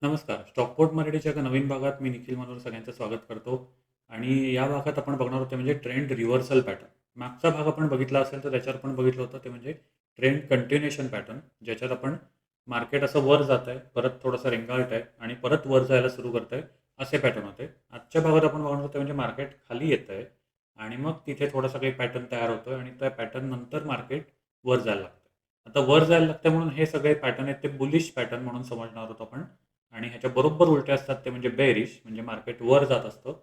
नमस्कार. स्टॉकपोर्ट मराठीच्या एका नवीन भागात मी निखिल मनोहर सगळ्यांचं स्वागत करतो. आणि या भागात आपण बघणार आहोत ते म्हणजे ट्रेंड रिव्हर्सल पॅटर्न. मागचा भाग आपण बघितला असेल तर त्याच्यावर पण बघितलं होतं ते म्हणजे ट्रेंड कंटिन्युएशन पॅटर्न, ज्याच्यात आपण मार्केट असं वर जात आहे, परत थोडंसं रेंगाळत आहे आणि परत वर जायला सुरू करत आहे, असे पॅटर्न होते. आजच्या भागात आपण बघणार आहोत ते म्हणजे मार्केट खाली येत आहे आणि मग तिथे थोडासा काही पॅटर्न तयार होतो आणि त्या पॅटर्न नंतर मार्केट वर जायला लागतं. आता वर जायला लागतं म्हणून हे सगळे पॅटर्न आहेत ते बुलिश पॅटर्न म्हणून समजणार आहोत आपण. आणि ह्याच्या बरोबर उलटे असतात ते म्हणजे बेरिश, म्हणजे मार्केट वर जात असतं,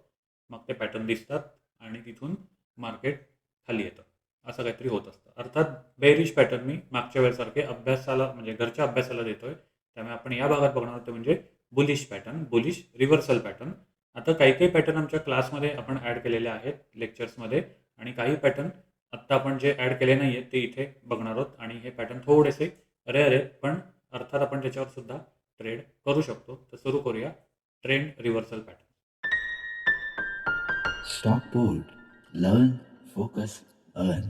मग ते पॅटर्न दिसतात आणि तिथून मार्केट खाली येतं, असं काहीतरी होत असतं. अर्थात बेरिश पॅटर्न मी मागच्या वेळेसारखे अभ्यासाला म्हणजे घरच्या अभ्यासाला देतोय, त्यामुळे आपण या भागात बघणार आहोत ते म्हणजे bullish pattern, bullish reversal pattern. आता काही काही पॅटर्न आमच्या क्लासमध्ये आपण ॲड केलेले आहेत लेक्चर्समध्ये, आणि काही पॅटर्न आत्ता आपण जे ॲड केले नाही आहेत ते इथे बघणार आहोत. आणि हे पॅटर्न थोडेसे रेअर आहेत, पण अर्थात आपण त्याच्यावर सुद्धा ट्रेड करू शकतो. तर सुरू करूया trend reversal pattern. Stock Board. Learn, focus, earn.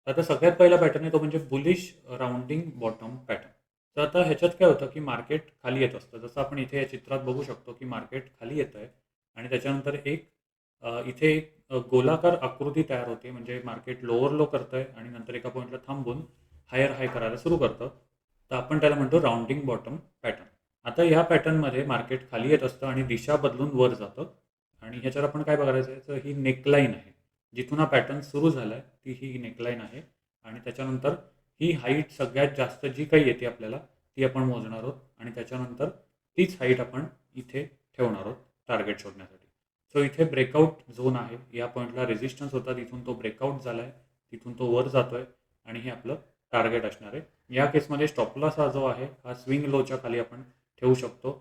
आता सगळ्यात पहिला पॅटर्न आहे तो म्हणजे बुलिश राउंडिंग बॉटम पॅटर्न. तर आता ह्याच्यात काय होतं की मार्केट खाली येत असतं, जसं आपण इथे या चित्रात बघू शकतो की मार्केट खाली येत आहे आणि त्याच्यानंतर इथे एक गोलाकार आकृती तयार होते, म्हणजे मार्केट लोअर लो करतं आहे आणि नंतर एका पॉईंटला थांबून हायर हाय करायला सुरू करतं. तर आपण त्याला म्हणतो राउंडिंग बॉटम पॅटर्न. आता या पॅटर्नमध्ये मार्केट खाली येत असतं आणि दिशा बदलून वर जातं. आणि ह्याच्यावर आपण काय बघायचं आहे, तर ही नेकलाईन आहे, जिथून हा पॅटर्न सुरू झाला आहे ती ही नेकलाईन आहे. आणि त्याच्यानंतर ही हाईट सगळ्यात जास्त जी काही येते आपल्याला ती आपण मोजणार आहोत आणि त्याच्यानंतर तीच हाईट आपण इथे ठेवणार आहोत टार्गेट शोधण्यासाठी. सो इथे ब्रेकआउट झोन आहे, या पॉईंटला रेजिस्टन्स होता, तिथून तो ब्रेकआउट झाला आहे, तिथून तो वर जातो आहे आणि हे आपलं टार्गेट असणार आहे. या केसमध्ये स्टॉपलॉस हा जो आहे हा स्विंग लोच्या खाली आपण ठेवू शकतो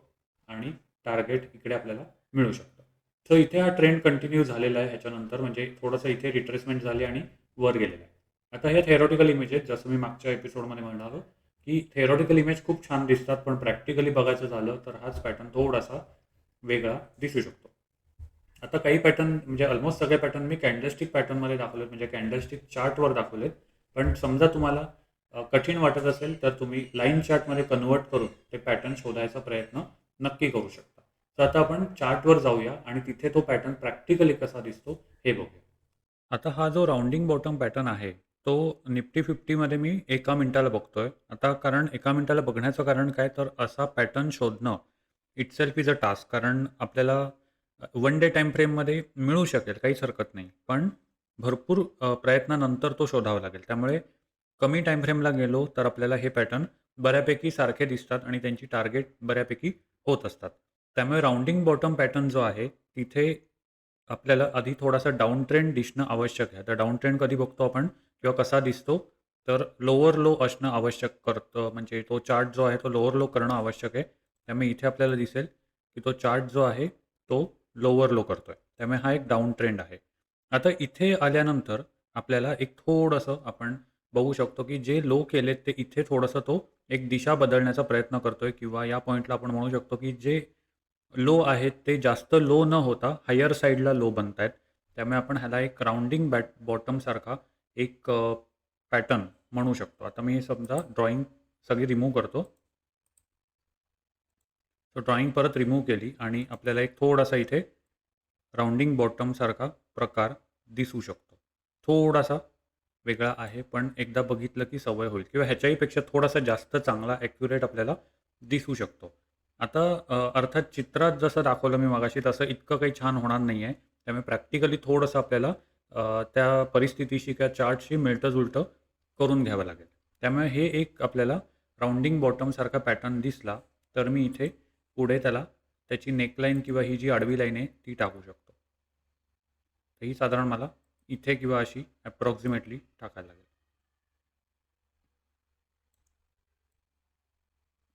आणि टार्गेट इकडे आपल्याला मिळू शकतं. सो इथे हा ट्रेंड कंटिन्यू झालेला आहे, ह्याच्यानंतर म्हणजे थोडंसं इथे रिट्रेसमेंट झाली आणि वर गेलेलं आहे. आता हे थेरॉटिकल इमेजेस, जसं मी मागच्या एपिसोडमध्ये म्हणालो की थेरॉटिकल इमेज खूप छान दिसतात, पण प्रॅक्टिकली बघायचं झालं तर हाच पॅटर्न थोडासा वेगळा दिसू शकतो. आता काही पॅटर्न म्हणजे ऑलमोस्ट सगळे पॅटर्न मी कॅन्डलस्टिक पॅटर्नमध्ये दाखवलेत, म्हणजे कॅन्डलस्टिक चार्टवर दाखवलेत. पण समजा तुम्हाला कठीण वाटत असेल तर तुम्ही लाईन चार्टमध्ये कन्वर्ट करून ते पॅटर्न शोधायचा प्रयत्न नक्की करू शकता. तर आता आपण चार्टवर जाऊया आणि तिथे तो पॅटर्न प्रॅक्टिकली कसा दिसतो हे बघूया. आता हा जो राउंडिंग बॉटम पॅटर्न आहे तो निफ्टी फिफ्टीमध्ये मी एका मिनिटाला बघतोय. आता कारण एका मिनिटाला बघण्याचं कारण काय, तर असा पॅटर्न शोधणं इटसेल्फ इज अ टास्क. कारण आपल्याला वन डे टाईम फ्रेममध्ये मिळू शकेल, काहीच हरकत नाही, पण भरपूर प्रयत्नानंतर तो शोधावा लागेल. त्यामुळे कमी टाईम फ्रेमला गेलो तर आपल्याला हे पॅटर्न बऱ्यापैकी सारखे दिसतात आणि त्यांची टार्गेट बऱ्यापैकी होत असतात. त्यामुळे राउंडिंग बॉटम पॅटर्न जो आहे तिथे आपल्याला आधी थोडासा डाउन ट्रेंड दिसणं आवश्यक आहे. तर डाउन ट्रेंड कधी बघतो आपण किंवा कसा दिसतो, तर लोअर लो असणं आवश्यक करतं, म्हणजे तो चार्ट जो आहे तो लोअर लो करणं आवश्यक आहे. त्यामुळे इथे आपल्याला दिसेल की तो चार्ट जो आहे तो लोअर लो करतोय, त्यामुळे हा एक डाउन ट्रेंड आहे. आता इथे आल्यानंतर आपल्याला एक थोडंसं आपण बघू शकतो की जे लो केलेत ते इथे थोडंसं तो एक दिशा बदलण्याचा प्रयत्न करतोय, किंवा या पॉईंटला आपण म्हणू शकतो की जे लो आहेत ते जास्त लो न होता हायर साईडला लो बनत आहेत. त्यामुळे आपण ह्याला एक राउंडिंग बॉटमसारखा एक पॅटर्न म्हणू शकतो. आता मी समजा ड्रॉइंग सगळी रिमूव्ह करतो. तर ड्रॉइंग परत रिमूव्ह केली आणि आपल्याला एक थोडासा इथे राउंडिंग बॉटमसारखा प्रकार दिसू शकतो. थोडासा वेगळा आहे, पण एकदा बघितलं की सवय होईल, किंवा ह्याच्याही पेक्षा थोडासा जास्त चांगला ॲक्युरेट आपल्याला दिसू शकतो. आता अर्थात चित्रात जसं दाखवलं मी मगाशी तसं इतकं काही छान होणार नाही आहे. त्यामुळे प्रॅक्टिकली थोडंसं आपल्याला त्या परिस्थितीशी किंवा चार्टशी मिळतं-जुळतं करून घ्यावं लागेल. त्यामुळे हे एक आपल्याला राउंडिंग बॉटमसारखा पॅटर्न दिसला, तर मी इथे पुढे त्याची नेकलाईन किंवा ही जी आडवी लाईन आहे ती टाकू शकतो. तर ही साधारण मला इथे किंवा अशी अप्रॉक्सिमेटली टाकायला लागेल.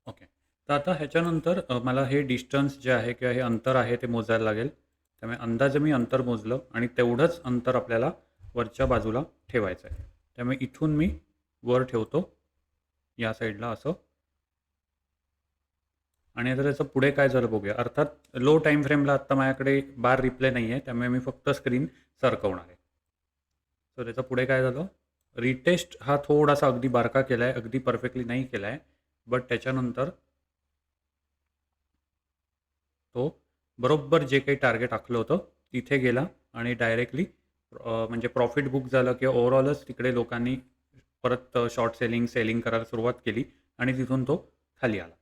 ओके. तर आता ह्याच्यानंतर मला हे डिस्टन्स जे आहे किंवा हे अंतर आहे ते मोजायला लागेल. त्यामुळे अंदाजे मी अंतर मोजलं आणि तेवढंच अंतर आपल्याला वरच्या बाजूला ठेवायचं आहे. त्यामुळे इथून मी वर ठेवतो या साईडला असं. आणि आता त्याचं पुढे काय झालं बघूया. अर्थात लो टाईम फ्रेमला आत्ता माझ्याकडे बार रिप्ले नाही आहे, त्यामुळे मी फक्त स्क्रीन सरकवणार आहे. तर त्याचं पुढे काय झालं? रिटेस्ट हा थोडासा अगदी बारका केला आहे, अगदी परफेक्टली नाही केला आहे, बट त्याच्यानंतर तो बरोबर जे काही टार्गेट आखलं होतं तिथे गेला आणि डायरेक्टली म्हणजे प्रॉफिट बुक झालं किंवा ओव्हरऑलच तिकडे लोकांनी परत शॉर्ट सेलिंग करायला सुरुवात केली आणि तिथून तो खाली आला.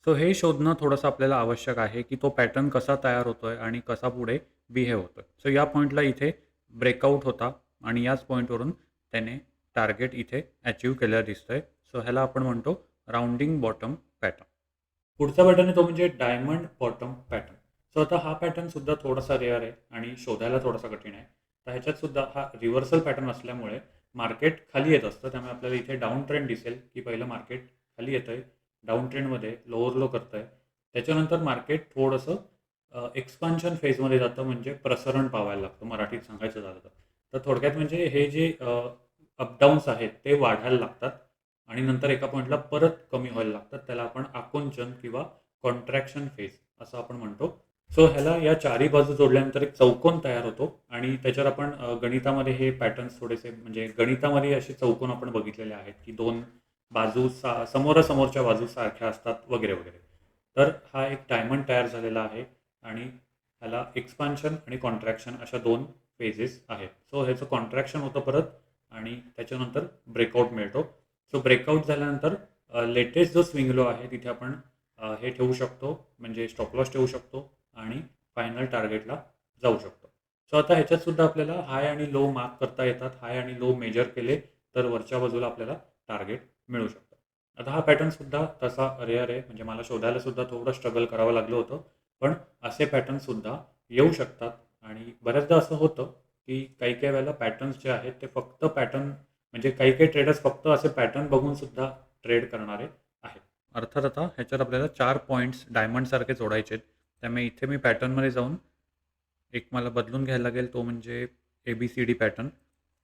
सो हे शोधणं थोडंसं आपल्याला आवश्यक आहे की तो पॅटर्न कसा तयार होतोय आणि कसा पुढे बिहेव होतोय. सो या पॉईंटला इथे ब्रेकआउट होता आणि याच पॉईंटवरून त्याने टार्गेट इथे अचीव्ह केलेलं दिसतंय. सो ह्याला आपण म्हणतो राउंडिंग बॉटम पॅटर्न. पुढचा पॅटर्न आहे तो म्हणजे डायमंड बॉटम पॅटर्न. सो आता हा पॅटर्न सुद्धा थोडासा रेअर आहे आणि शोधायला थोडासा कठीण आहे. तर ह्याच्यात सुद्धा हा रिव्हर्सल पॅटर्न असल्यामुळे मार्केट खाली येत असतं, त्यामुळे आपल्याला इथे डाऊन ट्रेंड दिसेल की पहिलं मार्केट खाली येतं आहे, डाऊन ट्रेंडमध्ये लोअर लो करतं आहे, त्याच्यानंतर मार्केट थोडंसं एक्सपान्शन फेजमध्ये जातं, म्हणजे प्रसरण पावायला लागतं मराठीत सांगायचं झालं तर. तर थोडक्यात म्हणजे हे जे अपडाऊन्स आहेत ते वाढायला लागतात आणि नंतर एका पॉईंटला परत कमी व्हायला लागतात. त्याला आपण आकुंचन किंवा कॉन्ट्रॅक्शन फेज असं आपण म्हणतो. सो ह्याला या चारी बाजू जोडल्यानंतर एक चौकोन तयार होतो आणि त्याच्यावर आपण गणितामध्ये हे पॅटर्न्स थोडेसे म्हणजे गणितामध्ये असे चौकोन आपण बघितलेले आहेत की दोन बाजू समोरासमोरच्या बाजू सारख्या असतात वगैरे वगैरे. तर हा एक डायमंड तयार झालेला आहे आणि ह्याला एक्सपान्शन आणि कॉन्ट्रॅक्शन अशा दोन फेजेस आहेत. सो ह्याचं कॉन्ट्रॅक्शन होतं परत आणि त्याच्यानंतर ब्रेकआउट मिळतो. सो ब्रेकआउट झाल्यानंतर लेटेस्ट जो स्विंग लो आहे तिथे आपण हे ठेवू शकतो, म्हणजे स्टॉप लॉस ठेवू शकतो आणि फायनल टार्गेटला जाऊ शकतो. सो आता ह्याच्यात सुद्धा आपल्याला हाय आणि लो मार्क करता येतात. हाय आणि लो मेजर केले तर वरच्या बाजूला आपल्याला टार्गेट मिळू शकतं. आता हा पॅटर्न सुद्धा तसा रेअर आहे, म्हणजे मला शोधायला सुद्धा थोडं स्ट्रगल करावं लागलं होतं, पण असे पॅटर्न सुद्धा येऊ शकतात. आणि बऱ्याचदा असं होतं की काही काही वेळेला पॅटर्न्स जे आहेत ते फक्त पॅटर्न म्हणजे काही काही ट्रेडर्स फक्त असे पॅटर्न बघून सुद्धा ट्रेड करणारे आहेत. अर्थात आता ह्याच्यात आपल्याला 4 पॉईंट्स डायमंडसारखे जोडायचे आहेत. त्यामुळे इथे मी पॅटर्नमध्ये जाऊन एक मला बदलून घ्यायला लागेल, तो म्हणजे ABCD पॅटर्न.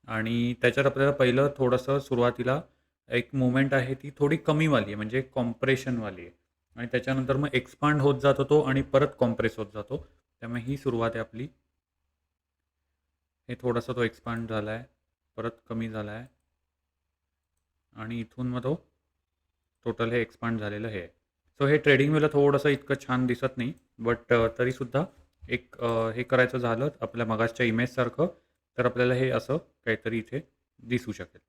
आणि त्याच्यात आपल्याला पहिलं थोडंसं सुरुवातीला एक मूव्हमेंट आहे ती थोडी कमीवाली आहे, म्हणजे कॉम्प्रेशनवाली आहे आणि त्याच्यानंतर मग एक्सपांड होत जातो तो आणि परत कॉम्प्रेस होत जातो. त्यामुळे ही सुरुवात आहे आपली. हे थोडासा तो एक्सपांड झाला आहे, परत कमी झाला आहे आणि इथून मग तो टोटल हे एक्सपांड झालेलं हे आहे. सो हे ट्रेडिंग व्ह्यूला थोडंसं इतकं छान दिसत नाही, बट तरीसुद्धा एक हे करायचं झालं आपल्या मगासच्या इमेजसारखं तर आपल्याला हे असं काहीतरी इथे दिसू शकेल,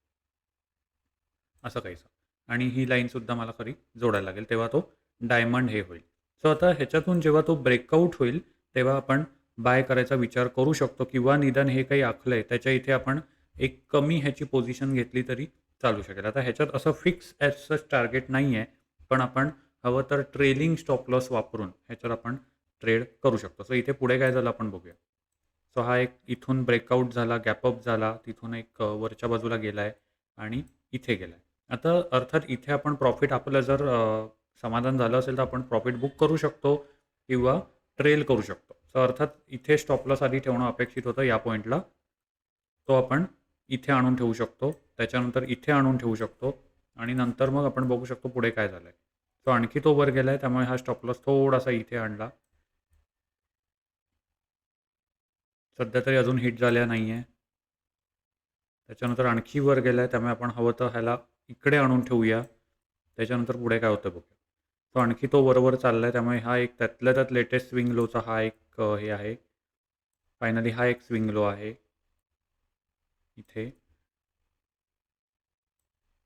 असं काहीसं. आणि ही लाईनसुद्धा मला खरी जोडायला लागेल, तेव्हा तो डायमंड हे होईल. सो आता ह्याच्यातून जेव्हा तो ब्रेकआउट होईल तेव्हा आपण बाय करायचा विचार करू शकतो किंवा निदान हे काही आखलं आहे त्याच्या इथे आपण एक कमी ह्याची पोझिशन घेतली तरी चालू शकेल. आता ह्याच्यात असं फिक्स ॲज सच टार्गेट नाही आहे, पण आपण हवं तर ट्रेलिंग स्टॉप लॉस वापरून ह्याच्यावर आपण ट्रेड करू शकतो. सो इथे पुढे काय झालं आपण बघूया. सो हा एक इथून ब्रेकआउट झाला, गॅपअप झाला, तिथून एक वरच्या बाजूला गेला आहे आणि इथे गेला आहे. आता अर्थात इथे आपण प्रॉफिट आपलं जर समाधान झालं असेल तर आपण प्रॉफिट बुक करू शकतो किंवा ट्रेल करू शकतो. सो अर्थात इथे स्टॉप लॉस आधी ठेवणं अपेक्षित होतं या पॉईंटला. तो आपण इथे आणून ठेवू शकतो, त्याच्यानंतर इथे आणून ठेवू शकतो आणि नंतर मग आपण बघू शकतो पुढे काय झालं आहे. सो आणखी तो वर गेला आहे, त्यामुळे हा स्टॉप लॉस थोडासा इथे आणला. सध्या तरी अजून हिट झालेला नाही आहे. त्याच्यानंतर आणखी वर गेला आहे, त्यामुळे आपण हवं तर ह्याला इकडे आणून ठेवूया. त्याच्यानंतर पुढे काय होतं बघूया. तो आणखी तो वरवर चालला आहे, त्यामुळे हा एक त्यातल्या त्यात लेटेस्ट स्विंग लोचा हा एक हे आहे. फायनली हा एक स्विंग लो आहे इथे.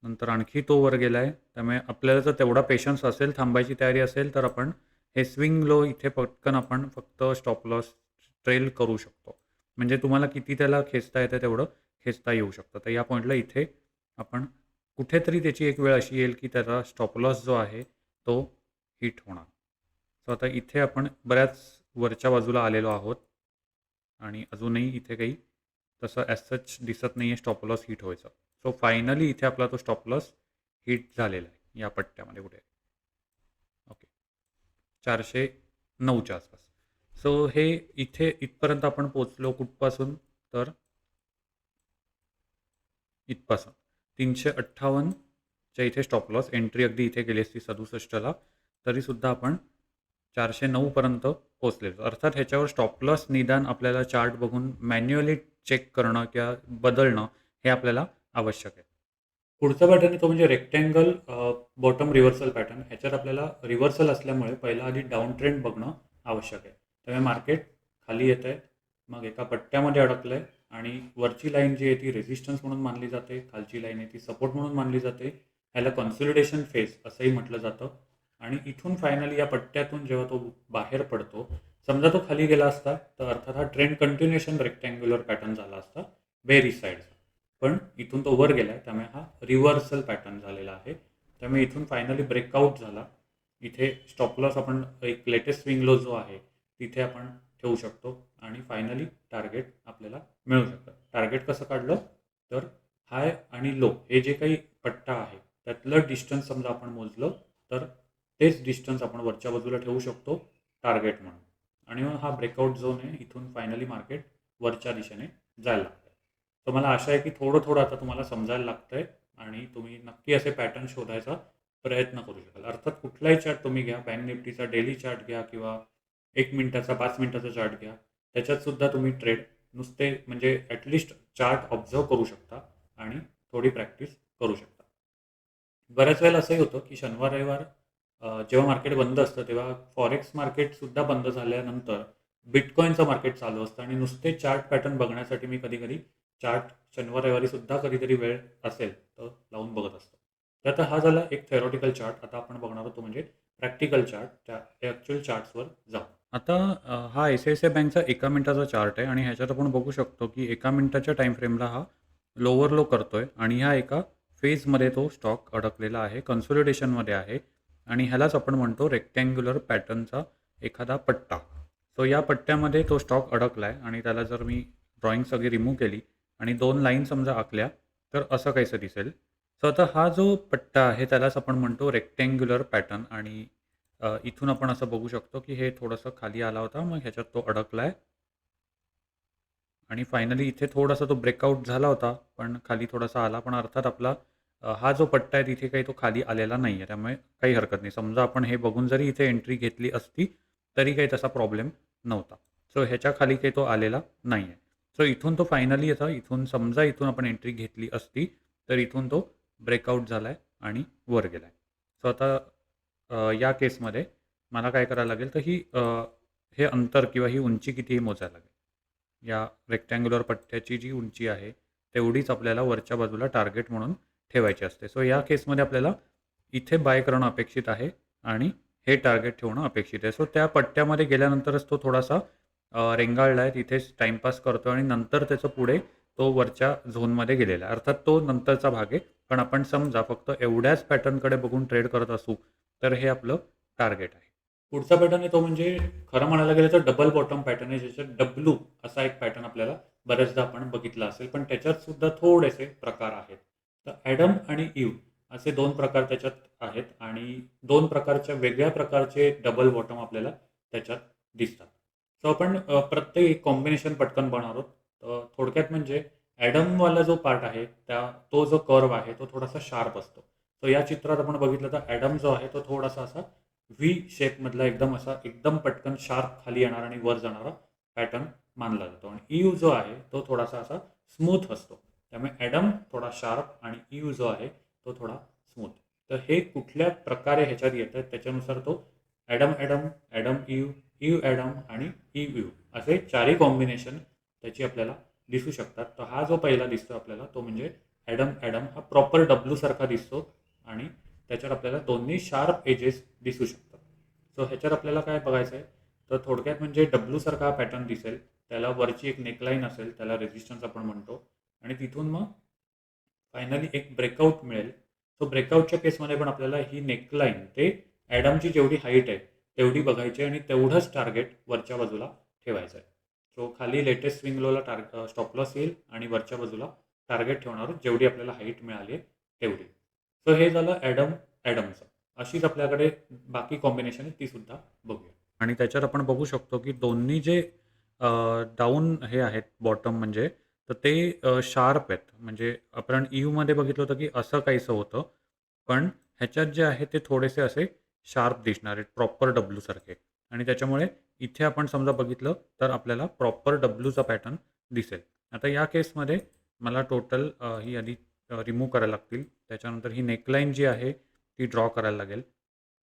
नंतर आणखी तो वर गेला आहे, त्यामुळे आपल्याला जर तेवढा पेशन्स असेल, थांबायची तयारी असेल, तर आपण हे स्विंग लो इथे पटकन आपण फक्त स्टॉप लॉस ट्रेल करू शकतो. म्हणजे तुम्हाला किती त्याला खेचता येतं तेवढं खेचता येऊ शकतं. तर या पॉईंटला इथे आपण कुठेतरी त्याची एक वेळ अशी येईल की त्याचा स्टॉप लॉस जो आहे तो हिट होणार. सो आता इथे आपण बऱ्याच वरच्या बाजूला आलेलो आहोत आणि अजूनही इथे काही तसं ॲज सच दिसत नाही आहे स्टॉप लॉस हिट व्हायचं. सो फायनली इथे आपला तो स्टॉप लॉस हिट झालेला आहे या पट्ट्यामध्ये कुठे. ओके, 409च्या आसपास. सो हे इथे इथपर्यंत आपण पोचलो कुठपासून, तर इथपासून 358च्या इथे स्टॉप लॉस एंट्री अगदी इथे गेली असती 67ला, तरीसुद्धा आपण 409पर्यंत पोचलेलो. अर्थात ह्याच्यावर स्टॉप लॉस निदान आपल्याला चार्ट बघून मॅन्युअली चेक करणं किंवा बदलणं हे आपल्याला आवश्यक आहे. पुढचा पॅटर्न आहे तो म्हणजे रेक्टँगल बॉटम रिव्हर्सल पॅटर्न. ह्याच्यात आपल्याला रिव्हर्सल असल्यामुळे पहिला आधी डाऊन ट्रेंड बघणं आवश्यक आहे. त्यामुळे मार्केट खाली येत आहे, मग एका पट्ट्यामध्ये अडकलं आहे आणि वरची लाईन जी आहे ती रेझिस्टन्स म्हणून मानली जाते, खालची लाईन आहे ती सपोर्ट म्हणून मानली जाते. ह्याला कन्सॉलिडेशन फेज असंही म्हटलं जातं. आणि इथून फायनली या पट्ट्यातून जेव्हा तो बाहेर पडतो, समजा तो खाली गेला असता तर अर्थात हा ट्रेंड कंटिन्युएशन रेक्टँग्युलर पॅटर्न झाला असता बेरिज साईडचा. पण इथून तो वर गेला आहे, त्यामुळे हा रिव्हर्सल पॅटर्न झालेला आहे. त्यामुळे इथून फायनली ब्रेकआउट झाला. इथे स्टॉप लॉस आपण एक लेटेस्ट स्विंग लो जो आहे तिथे आपण ठेवू शकतो आणि फायनली टार्गेट आपल्याला मिळू शकतं. टार्गेट कसं काढलं तर हाय आणि लो हे जे काही पट्टा आहे त्यातलं डिस्टन्स समजा आपण मोजलं तर तेच डिस्टन्स आपण वरच्या बाजूला ठेवू शकतो टार्गेट म्हणून. आणि मग हा ब्रेकआउट झोन आहे, इथून फायनली मार्केट वरच्या दिशेने जायला लागतं. तर मला आशा आहे की थोडं थोडं आता तुम्हाला समजायला लागतंय आणि तुम्ही नक्की असे पॅटर्न शोधायचा प्रयत्न करू शकाल. अर्थात कुठलाही चार्ट तुम्ही घ्या, बँक निफ्टीचा डेली चार्ट घ्या किंवा 1 मिनिटाचा 5 मिनिटाचा चार्ट घ्या, त्याच्यात सुद्धा तुम्ही ट्रेड नुसते म्हणजे ॲटलिस्ट चार्ट ऑब्झर्व करू शकता आणि थोडी प्रॅक्टिस करू शकता. बऱ्याच वेळेला असंही होतं की शनिवार रविवार जेव्हा मार्केट बंद असतं तेव्हा फॉरेक्स मार्केटसुद्धा बंद झाल्यानंतर बिटकॉईनचं मार्केट चालू असतं आणि नुसते चार्ट पॅटर्न बघण्यासाठी मी कधी कधी चार्ट शनिवार रविवारी सुद्धा कधीतरी वेळ असेल तर लावून बघत असतो. तर आता हा झाला एक थेरॉटिकल चार्ट. आता आपण बघणार होतो म्हणजे प्रॅक्टिकल चार्ट, त्या ॲक्च्युअल चार्ट्सवर जाऊ. आता हा ICICI बँकचा 1 मिनिटाचा चार्ट आहे आणि ह्याच्यात आपण बघू शकतो की 1 मिनिटाच्या टाईम फ्रेमला हा लोवर लो करतोय आणि ह्या एका फेजमध्ये तो स्टॉक अडकलेला आहे, कन्सॉलिडेशनमध्ये आहे आणि ह्यालाच आपण म्हणतो रेक्टँग्युलर पॅटर्नचा एखादा पट्टा. सो या पट्ट्यामध्ये तो स्टॉक अडकला आहे आणि त्याला जर मी ड्रॉइंग सगळी रिमूव्ह केली आणि 2 लाईन समजा आखल्या तर असं काहीसं दिसेल. सो आता हा जो पट्टा आहे त्यालाच आपण म्हणतो रेक्टँग्युलर पॅटर्न आणि इथून आपण असं बघू शकतो की हे थोडंसं खाली आला होता, मग ह्याच्यात तो अडकला आहे आणि फायनली इथे थोडासा तो ब्रेकआउट झाला होता, पण खाली थोडासा आला. पण अर्थात आपला हा जो पट्टा आहे तिथे काही तो खाली आलेला नाही आहे, त्यामुळे काही हरकत नाही. समजा आपण हे बघून जरी इथे एंट्री घेतली असती तरी काही तसा प्रॉब्लेम नव्हता. सो ह्याच्या खाली काही तो आलेला नाही आहे. सो इथून तो फायनली आता इथून समजा इथून आपण एंट्री घेतली असती तर इथून तो ब्रेकआउट झाला आहे आणि वर गेला आहे. सो आता या केसमध्ये मला काय करायला लागेल तर हे अंतर किंवा ही उंची किती हे मोजायला लागेल. या रेक्टँग्युलर पट्ट्याची जी उंची आहे तेवढीच आपल्याला वरच्या बाजूला टार्गेट म्हणून ठेवायची असते. सो या केसमध्ये आपल्याला इथे बाय करणं अपेक्षित आहे आणि हे टार्गेट ठेवणं अपेक्षित आहे. सो त्या पट्ट्यामध्ये गेल्यानंतरच तो थोडासा रेंगाळला आहे, तिथेच टाईमपास करतो आणि नंतर त्याचं पुढे तो वरच्या झोनमध्ये गेलेला आहे. अर्थात तो नंतरचा भाग आहे, पण आपण समजा फक्त एवढ्याच पॅटर्नकडे बघून ट्रेड करत असू तर हे आपलं टार्गेट आहे. पुढचा पॅटर्न आहे तो म्हणजे खरं म्हणायला गेलं तर डबल बॉटम पॅटर्न आहे, ज्याच्यात डब्ल्यू असा एक पॅटर्न आपल्याला बऱ्याचदा आपण बघितला असेल, पण त्याच्यात सुद्धा थोडेसे प्रकार आहेत. तर ॲडम आणि इव्ह असे 2 प्रकार त्याच्यात आहेत आणि 2 प्रकारच्या वेगळ्या प्रकारचे डबल बॉटम आपल्याला त्याच्यात दिसतात. सो आपण प्रत्येक एक कॉम्बिनेशन पटकन बनवणार आहोत. थोडक्यात म्हणजे ॲडमवाला जो पार्ट आहे तो जो कर्व आहे तो थोडासा शार्प असतो. सो या चित्रात आपण बघितलं तर ॲडम जो आहे तो थोडासा असा व्ही शेपमधला एकदम असा एकदम पटकन शार्प खाली येणारा आणि वर जाणारा पॅटर्न मानला जातो आणि इव्ह जो आहे तो थोडासा असा स्मूथ असतो. त्यामुळे ॲडम थोडा शार्प आणि इव्ह जो आहे तो थोडा स्मूथ. तर हे कुठल्या प्रकारे ह्याच्यात येतात त्याच्यानुसार तो Adam Adam, Adam eve, eve Adam आणि इव्ह इव्ह असे 4ही कॉम्बिनेशन त्याची आपल्याला दिसू शकतात. तर हा जो पहिला दिसतो आपल्याला तो म्हणजे ॲडम ॲडम हा प्रॉपर डब्ल्यू सारखा दिसतो आणि त्याच्यावर आपल्याला दोन्ही शार्प एजेस दिसू शकतात. सो ह्याच्यात आपल्याला काय बघायचं आहे तर थोडक्यात म्हणजे डब्ल्यू सारखा हा पॅटर्न दिसेल, त्याला वरची एक नेकलाईन असेल, त्याला रेजिस्टन्स आपण म्हणतो आणि तिथून मग फायनली एक ब्रेकआउट मिळेल. सो ब्रेकआउटच्या केसमध्ये पण आपल्याला ही नेकलाईन ते ॲडमची जेवढी हाईट आहे तेवढी बघायची आणि तेवढंच टार्गेट वरच्या बाजूला ठेवायचं आहे. सो खाली लेटेस्ट स्विंग लोला स्टॉप लॉस येईल आणि वरच्या बाजूला टार्गेट ठेवणार आहोत जेवढी आपल्याला हाईट मिळाली आहे तेवढी. सो हे झालं ॲडमचं. अशीच आपल्याकडे बाकी कॉम्बिनेशन आहे ती सुद्धा बघूया. आणि त्याच्यात आपण बघू शकतो की दोन्ही जे डाऊन हे आहेत बॉटम म्हणजे तर ते शार्प आहेत. म्हणजे आपण इव्हमध्ये बघितलं होतं की असं काहीसं होतं, पण ह्याच्यात जे आहे ते थोडेसे असे शार्प दिसणार आहेत प्रॉपर डब्ल्यूसारखे आणि त्याच्यामुळे इथे आपण समजा बघितलं तर आपल्याला प्रॉपर डब्ल्यूचा पॅटर्न दिसेल. आता या केसमध्ये मला टोटल ही आधी रिमूव्ह करायला लागतील. त्याच्यानंतर ही नेकलाईन जी आहे ती ड्रॉ करायला लागेल.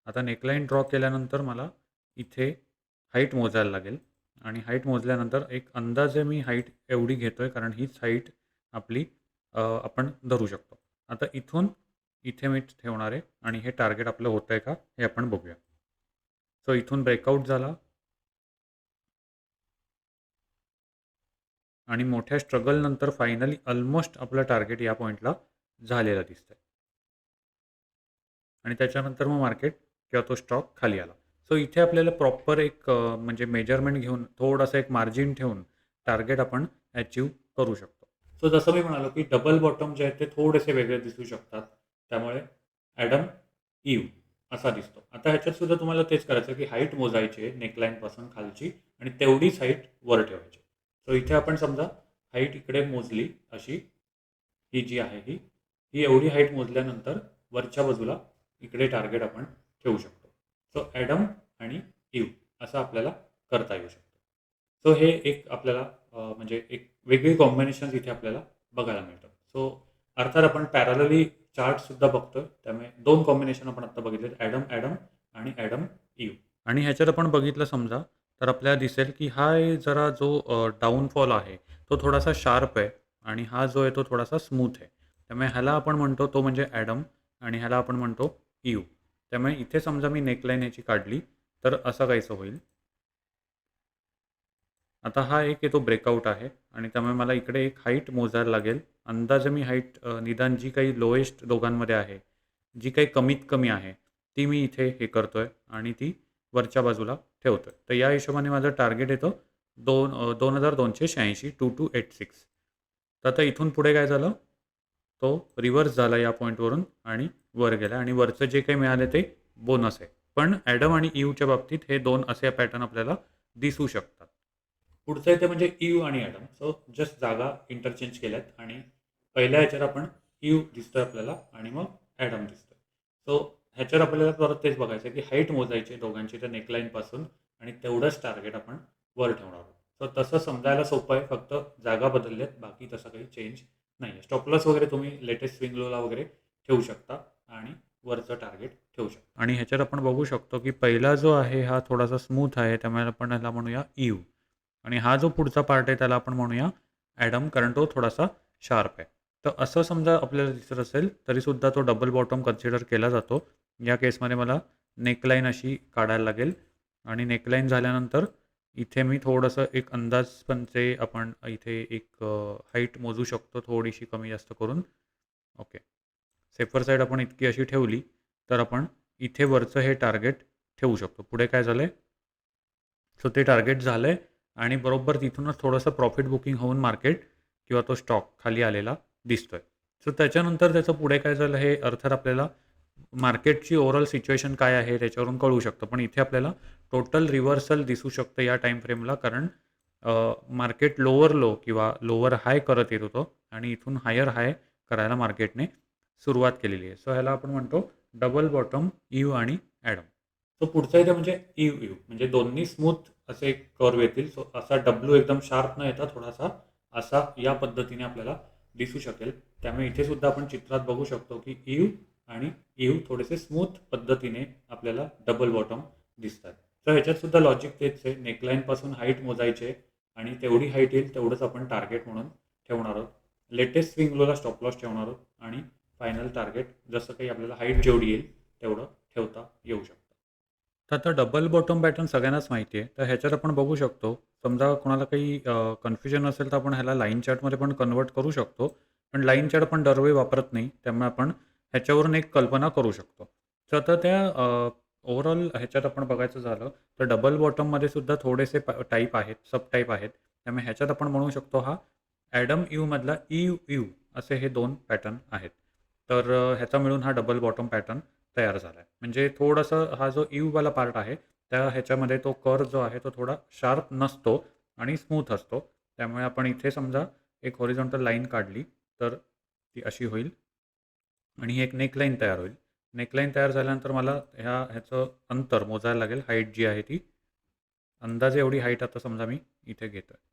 आता नेकलाईन ड्रॉ केल्यानंतर मला इथे हाईट मोजायला लागेल आणि हाईट मोजल्यानंतर एक अंदाजे मी हाईट एवढी घेतो आहे, कारण हीच हाईट आपली आपण धरू शकतो. आता इथून इथे मी ठेवणार आहे आणि हे टार्गेट आपलं होतं आहे का हे आपण बघूया. सो इथून ब्रेकआउट झाला आणि मोठ्या स्ट्रगलनंतर फायनली ऑलमोस्ट आपलं टार्गेट या पॉईंटला झालेलं दिसतंय आणि त्याच्यानंतर मग मार्केट किंवा तो स्टॉक खाली आला. सो इथे आपल्याला प्रॉपर एक म्हणजे मेजरमेंट घेऊन थोडंसं एक मार्जिन ठेवून टार्गेट आपण अचीव करू शकतो. सो जसं मी म्हणालो की डबल बॉटम जे आहेत ते थोडेसे वेगळे दिसू शकतात. त्यामुळे ॲडम ईव असा दिसतो. आता ह्याच्यात सुद्धा तुम्हाला तेच करायचं की हाईट मोजायची आहे नेकलाईनपासून खालची आणि तेवढीच हाईट वर ठेवायची. सो इथे आपण समजा हाईट इकडे मोजली अशी, ही जी आहे ही एवढी हाईट मोजल्यानंतर वरच्या बाजूला इकडे टार्गेट आपण ठेवू शकतो. सो ॲडम आणि ईव असं आपल्याला करता येऊ शकतं. सो हे एक आपल्याला म्हणजे एक वेगळी कॉम्बिनेशन्स इथे आपल्याला बघायला मिळतात. सो अर्थात आपण पॅरलली चार्टसुद्धा बघतोय. त्यामुळे 2 कॉम्बिनेशन आपण आत्ता बघितलेत, ॲडम ॲडम आणि ॲडम ईव. आणि ह्याच्यात आपण बघितलं समजा तर आपल्याला दिसेल की हा जरा जो डाऊनफॉल आहे तो थोडासा शार्प आहे आणि हा जो आहे तो थोडासा स्मूथ आहे. त्यामुळे ह्याला आपण म्हणतो तो म्हणजे ॲडम आणि ह्याला आपण म्हणतो ईव. त्यामुळे इथे समजा मी नेकलाईन ह्याची काढली तर असं काहीसं होईल. आता हा एक आहे तो ब्रेकआउट आहे आणि त्यामुळे मला इकडे एक हाईट मोजायला लागेल. अंदाजे मी हाईट निदान जी काही लोएस्ट दोघांमध्ये आहे, जी काही कमीत कमी आहे, ती मी इथे हे करतोय आणि ती वरच्या बाजूला ठेवतोय. तर या हिशोबाने माझं टार्गेट येतं 2286 2286. तर आता इथून पुढे काय झालं? तो रिव्हर्स झाला या पॉईंटवरून आणि वर गेला आणि वरचं जे काही मिळाले ते बोनस आहे. पण ॲडम आणि ईवच्या बाबतीत हे 2 असे पॅटर्न आपल्याला दिसू शकतात. पुढचं येते म्हणजे ईव आणि ॲडम. सो जस्ट जागा इंटरचेंज केल्यात आणि पहिल्या ह्याच्यात आपण ईव दिसतोय आपल्याला आणि मग ॲडम दिसतोय. सो ह्याच्यात आपल्याला परत तेच बघायचं आहे की हाईट मोजायची आहे दोघांची त्या नेकलाईनपासून आणि तेवढंच टार्गेट आपण वर ठेवणार आहोत. सो तसं समजायला सोपं आहे, फक्त जागा बदलल्यात, बाकी तसं काही चेंज नाही आहे. स्टॉपलॉस वगैरे तुम्ही लेटेस्ट स्विंग लोला वगैरे ठेवू शकता आणि वरचं टार्गेट ठेवू शकता. आणि ह्याच्यात आपण बघू शकतो की पहिला जो आहे हा थोडासा स्मूथ आहे, त्यामुळे आपण ह्याला म्हणूया ईव आणि हा जो पुढचा पार्ट आहे त्याला आपण म्हणूया ॲडम, कारण तो थोडासा शार्प आहे. तर असं समजा आपल्याला दिसत असेल तरीसुद्धा तो डबल बॉटम कन्सिडर केला जातो. या केसमध्ये मला नेकलाईन अशी काढायला लागेल आणि नेकलाईन झाल्यानंतर इथे मी थोडंसं एक अंदाजपणचे आपण इथे एक हाईट मोजू शकतो थोडीशी कमी जास्त करून. ओके. सेफर साईड आपण इतकी अशी ठेवली तर आपण इथे वरचं हे टार्गेट ठेवू शकतो. पुढे काय झालं आहे? सो ते टार्गेट झालं आहे आणि बरोबर तिथूनच थोडंसं प्रॉफिट बुकिंग होऊन मार्केट किंवा तो स्टॉक खाली आलेला दिसतोय. सो त्याच्यानंतर त्याचं पुढे काय झालं हे अर्थात आपल्याला मार्केटची ओव्हरऑल सिच्युएशन काय आहे त्याच्यावरून कळू शकतं. पण इथे आपल्याला टोटल रिव्हर्सल दिसू शकतं या टाईम फ्रेमला, कारण मार्केट लोअर लो किंवा लोअर हाय करत येत होतं आणि इथून हायर हाय करायला मार्केटने सुरुवात केलेली आहे. सो ह्याला आपण म्हणतो डबल बॉटम ईव आणि ॲडम. सो पुढचा इथे म्हणजे ईव ईव म्हणजे दोन्ही स्मूथ असे कर्व येतील. सो असा डब्ल्यू एकदम शार्प न येता थोडासा असा या पद्धतीने आपल्याला दिसू शकेल. त्यामुळे इथे सुद्धा आपण चित्रात बघू शकतो की ईव आणि ईव थोडेसे स्मूथ पद्धतीने आपल्याला डबल बॉटम दिसतात. तर ह्याच्यात सुद्धा लॉजिक तेच आहे, नेकलाईनपासून हाईट मोजायचे आणि तेवढी हाईट येईल तेवढंच आपण टार्गेट म्हणून ठेवणार आहोत. लेटेस्ट स्विंग लोला स्टॉप लॉस ठेवणार आहोत आणि फायनल टार्गेट जसं काही आपल्याला हाईट जेवढी येईल तेवढं ठेवता येऊ शकतं. तर आता डबल बॉटम पॅटर्न सगळ्यांनाच माहिती आहे. तर ह्याच्यात आपण बघू शकतो, समजा कोणाला काही कन्फ्युजन असेल तर आपण ह्याला लाईन चार्टमध्ये पण कन्वर्ट करू शकतो. पण लाईन चार्ट आपण दरवेळी वापरत नाही, त्यामुळे आपण ह्याच्यावरून एक कल्पना करू शकतो. तर आता त्या ओव्हरऑल ह्याच्यात आपण बघायचं झालं तर डबल बॉटममध्ये सुद्धा थोडेसे टाईप आहेत, सब टाईप आहेत. त्यामुळे ह्याच्यात आपण म्हणू शकतो हा ॲडम ईवमधला ईव ईव असे हे 2 पॅटर्न आहेत. तर ह्याचा मिळून हा डबल बॉटम पॅटर्न तयार झाला आहे. म्हणजे थोडंसं हा जो ईववाला पार्ट आहे त्या ह्याच्यामध्ये तो कर्व जो आहे तो थोडा शार्प नसतो आणि स्मूथ असतो. त्यामुळे आपण इथे समजा एक हॉरिझॉन्टल लाईन काढली तर ती अशी होईल आणि ही एक नेकलाईन तयार होईल. नेकलाईन तयार झाल्यानंतर मला ह्याचं अंतर मोजायला लागेल. हाईट जी आहे ती अंदाजे एवढी हाईट आता समजा मी इथे घेतो आहे.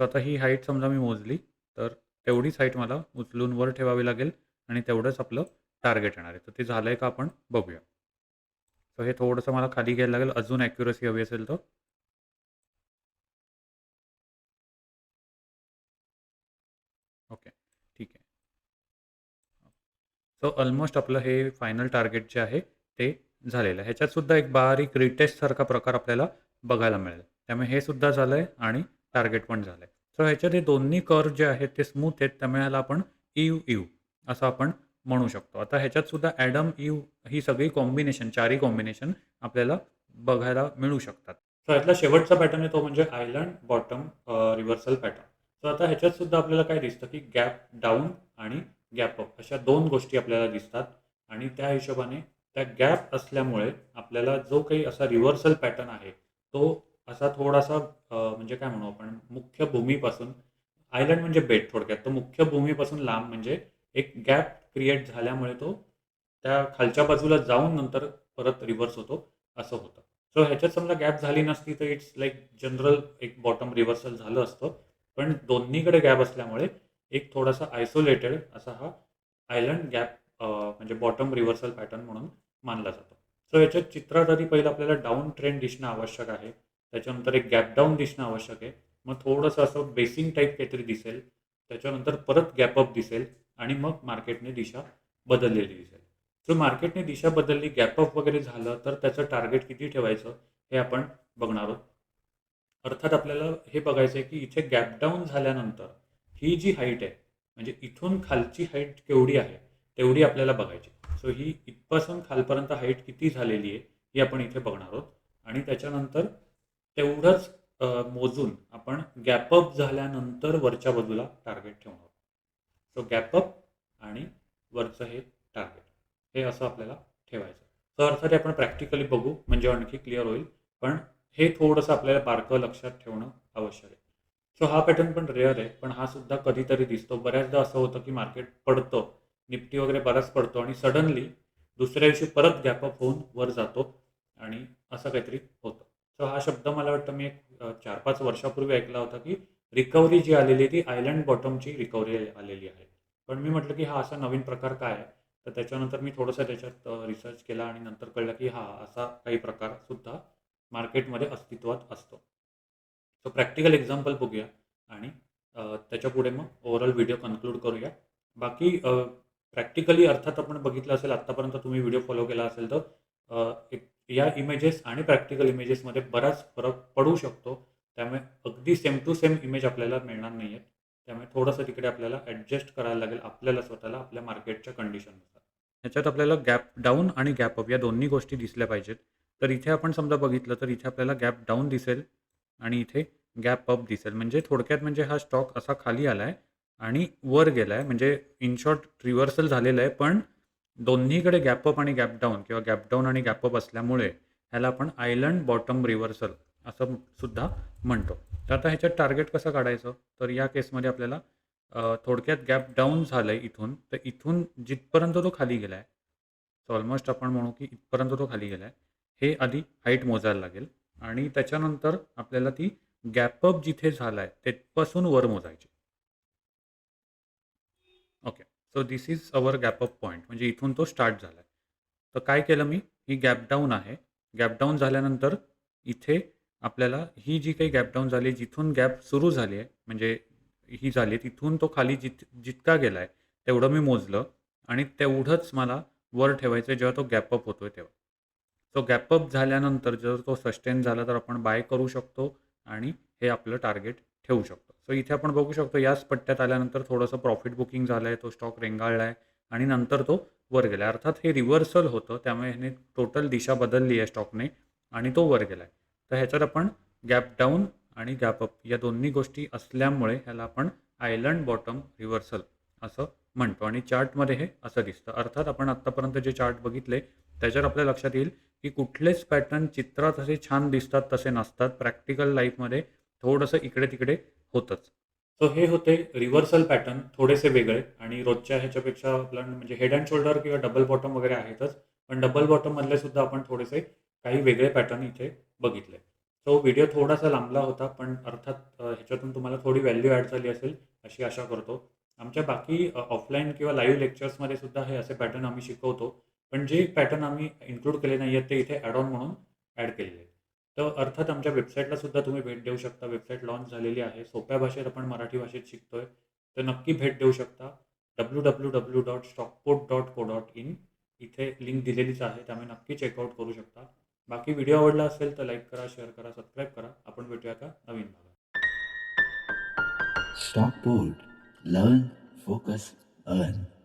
सो आता ही हाईट समजा मी मोजली तर तेवढीच हाईट मला उचलून वर ठेवावी लागेल आणि तेवढंच आपलं टार्गेट येणार आहे. तर ते झालंय का आपण बघूया. तर हे थोडंसं मला खाली घ्यायला लागेल, अजून ॲक्युरसी हवी असेल तर. ओके, ठीक आहे. सो ऑलमोस्ट आपलं हे फायनल टार्गेट जे आहे ते झालेलं आहे. ह्याच्यात सुद्धा एक बारीक रिटेस्टसारखा प्रकार आपल्याला बघायला मिळेल. त्यामुळे हे सुद्धा झालं आहे आणि टार्गेट पण झालं आहे. सो ह्याच्यात हे दोन्ही कर्व जे आहेत ते स्मूथ आहेत. त्यामुळे ह्याला आपण इव असं आपण म्हणू शकतो. आता ह्याच्यात सुद्धा ॲडम, इव ही सगळी कॉम्बिनेशन, चारही कॉम्बिनेशन आपल्याला बघायला मिळू शकतात. सो ह्यातला शेवटचा पॅटर्न आहे तो म्हणजे island bottom reversal pattern. So आता ह्याच्यात सुद्धा आपल्याला काय दिसतं की गॅप डाऊन आणि गॅप अप अशा 2 गोष्टी आपल्याला दिसतात आणि त्या हिशोबाने त्या गॅप असल्यामुळे आपल्याला जो काही असा रिव्हर्सल पॅटर्न आहे, तो असा थोडासा म्हणजे काय म्हणू आपण मुख्य भूमीपासून आयलंड म्हणजे बेट थोडक्यात. तो मुख्य भूमीपासून लांब म्हणजे एक गॅप क्रिएट झाल्यामुळे तो त्या खालच्या बाजूला जाऊन नंतर परत रिव्हर्स होतो, असं होतं. सो ह्याच्यात समजा गॅप झाली नसती तर इट्स लाइक जनरल एक बॉटम रिव्हर्सल झालं असतं. पण दोन्हीकडे गॅप असल्यामुळे एक थोडासा आयसोलेटेड असा हा आयलंड गॅप म्हणजे बॉटम रिव्हर्सल पॅटर्न म्हणून मानला जातो. सो याच्यात चित्रात आधी पहिलं आपल्याला डाऊन ट्रेंड दिसणं आवश्यक आहे. त्याच्यानंतर एक गॅप डाऊन दिसणं आवश्यक आहे. मग थोडंसं असं बेसिंग टाईप काहीतरी दिसेल. त्याच्यानंतर परत गॅप अप दिसेल आणि मग मार्केटने दिशा बदललेली दिसेल. सो मार्केटने दिशा बदलली, गॅप अप वगैरे झालं तर त्याचं टार्गेट किती ठेवायचं हे आपण बघणार आहोत. अर्थात आपल्याला हे बघायचं आहे की इथे गॅप डाऊन झाल्यानंतर ही जी हाईट आहे म्हणजे इथून खालची हाईट केवढी आहे तेवढी आपल्याला बघायची. सो ही इथपासून खालपर्यंत हाईट किती झालेली आहे ही आपण इथे बघणार आहोत आणि त्याच्यानंतर तेवढंच मोजून आपण गॅप अप झाल्यानंतर वरच्या बाजूला टार्गेट ठेवणार आहोत. सो गॅप अप आणि वरचं हे टार्गेट हे असं आपल्याला ठेवायचं. तर अर्थात आपण प्रॅक्टिकली बघू म्हणजे आणखी क्लिअर होईल. पण हे थोडंसं आपल्याला बारकं लक्षात ठेवणं आवश्यक आहे. सो हा पॅटर्न पण रेअर आहे, पण हा सुद्धा कधीतरी दिसतो. बऱ्याचदा असं होतं की मार्केट पडतं, निफ्टी वगैरे बराच पडतो आणि सडनली दुसऱ्या दिवशी परत गॅप अप होऊन वर जातो आणि असं काहीतरी होतं. सो हा शब्द मला वाटतं मी एक 4-5 वर्षापूर्वी ऐकला होता की रिकव्हरी जी आलेली आहे ती आयलंड बॉटमची रिकव्हरी आलेली आहे. पण मी म्हटलं की हा असा नवीन प्रकार काय आहे? तर त्याच्यानंतर मी थोडंसं त्याच्यात रिसर्च केला आणि नंतर कळलं की हा असा काही प्रकार सुद्धा मार्केटमध्ये अस्तित्वात असतो. सो प्रॅक्टिकल एक्झाम्पल बघूया आणि त्याच्यापुढे मग ओव्हरऑल व्हिडिओ कन्क्लूड करूया. बाकी प्रॅक्टिकली अर्थात आपण बघितलं असेल आत्तापर्यंत तुम्ही व्हिडिओ फॉलो केला असेल तर एक या इमेजेस आणि प्रॅक्टिकल इमेजेसमध्ये बराच फरक पडू शकतो. त्यामुळे अगदी सेम टू सेम इमेज आपल्याला मिळणार नाही आहेत. त्यामुळे थोडंसं तिकडे आपल्याला ॲडजस्ट करायला लागेल आपल्याला स्वतःला आपल्या मार्केटच्या कंडिशननुसार. ह्याच्यात आपल्याला गॅप डाऊन आणि गॅप अप या दोन्ही गोष्टी दिसल्या पाहिजेत. तर इथे आपण समजा बघितलं तर इथे आपल्याला गॅप डाऊन दिसेल आणि इथे गॅप अप दिसेल. म्हणजे थोडक्यात म्हणजे हा स्टॉक असा खाली आला आहे आणि वर गेला आहे. म्हणजे इन शॉर्ट रिव्हर्सल झालेलं आहे. पण दोन्हीकडे गॅप अप आणि गॅप डाऊन किंवा गॅप डाऊन आणि गॅप अप असल्यामुळे ह्याला आपण आयलंड बॉटम रिव्हर्सल असं सुद्धा म्हणतो. तर आता ह्याच्यात टार्गेट कसं काढायचं? तर या केसमध्ये आपल्याला थोडक्यात गॅप डाऊन झालं आहे इथून. तर इथून जिथपर्यंत तो खाली गेला आहे. सो ऑलमोस्ट आपण म्हणू की इथपर्यंत तो खाली गेला आहे. हे आधी हाईट मोजायला लागेल आणि त्याच्यानंतर आपल्याला ती गॅप अप जिथे झाला आहे तिथपासून वर मोजायची. Okay. So this is our gap up point म्हणजे इथून तो स्टार्ट झाला आहे. तर काय केलं मी? ही गॅप डाऊन आहे. गॅप डाऊन झाल्यानंतर इथे आपल्याला ही जी काही गॅप डाऊन झाली, जिथून गॅप सुरू झाली आहे, म्हणजे ही झाली तिथून तो खाली जितका गेला आहे, तेवढं मी मोजलं आणि तेवढंच मला वर ठेवायचं आहे जेव्हा तो गॅप अप होतोय तेव्हा. सो गॅप अप झाल्यानंतर जर तो सस्टेन झाला तर आपण बाय करू शकतो आणि हे आपलं टार्गेट ठेवू शकतो. सो इथे आपण बघू शकतो याच पट्ट्यात आल्यानंतर थोडंसं प्रॉफिट बुकिंग झालं आहे, तो स्टॉक रेंगाळला आहे आणि नंतर तो वर गेला आहे. अर्थात हे रिव्हर्सल होतं त्यामुळे ह्याने टोटल दिशा बदलली आहे स्टॉकने आणि तो वर गेला आहे. तर ह्याच्यात आपण गॅप डाऊन आणि गॅप अप या दोन्ही गोष्टी असल्यामुळे ह्याला आपण आयलंड बॉटम रिव्हर्सल असं म्हणतो आणि चार्टमध्ये हे असं दिसतं. अर्थात आपण आत्तापर्यंत जे चार्ट बघितले त्याच्यावर आपल्या लक्षात येईल की कुठलेच पॅटर्न चित्रात असे छान दिसतात तसे नसतात. प्रॅक्टिकल लाईफमध्ये थोडंसं इकडे-तिकडे होतंच. सो हे होते रिव्हर्सल पॅटर्न थोडेसे वेगळे आणि रोजच्या ह्याच्यापेक्षा आपलं म्हणजे हेड अँड शोल्डर किंवा डबल बॉटम वगैरे आहेतच. पण डबल बॉटममधले सुद्धा आपण थोडेसे काही वेगळे पॅटर्न इथे बघितले. सो व्हिडिओ थोडासा लांबला होता पण अर्थात ह्याच्यातून तुम्हाला थोडी व्हॅल्यू ॲड झाली असेल अशी आशा करतो. आमच्या बाकी ऑफलाईन किंवा लाईव्ह लेक्चर्समध्ये सुद्धा हे असे पॅटर्न आम्ही शिकवतो. पण जे पॅटर्न आम्ही इन्क्लूड केले नाही आहेत ते इथे ॲड ऑन म्हणून ॲड केलेले आहेत. तर अर्थात आमच्या वेबसाईटला सुद्धा तुम्ही भेट देऊ शकता. वेबसाईट लॉन्च झालेली आहे. सोप्या भाषेत आपण मराठी भाषेत शिकतोय. तर नक्की भेट देऊ शकता. www.stockport.co.in इथे लिंक दिलेलीच आहे. त्यामुळे नक्की चेकआउट करू शकता. बाकी व्हिडिओ आवडला असेल तर लाईक करा, शेअर करा, सबस्क्राईब करा. आपण भेटूया का नवीन भागात. Stockport. Learn, focus, earn.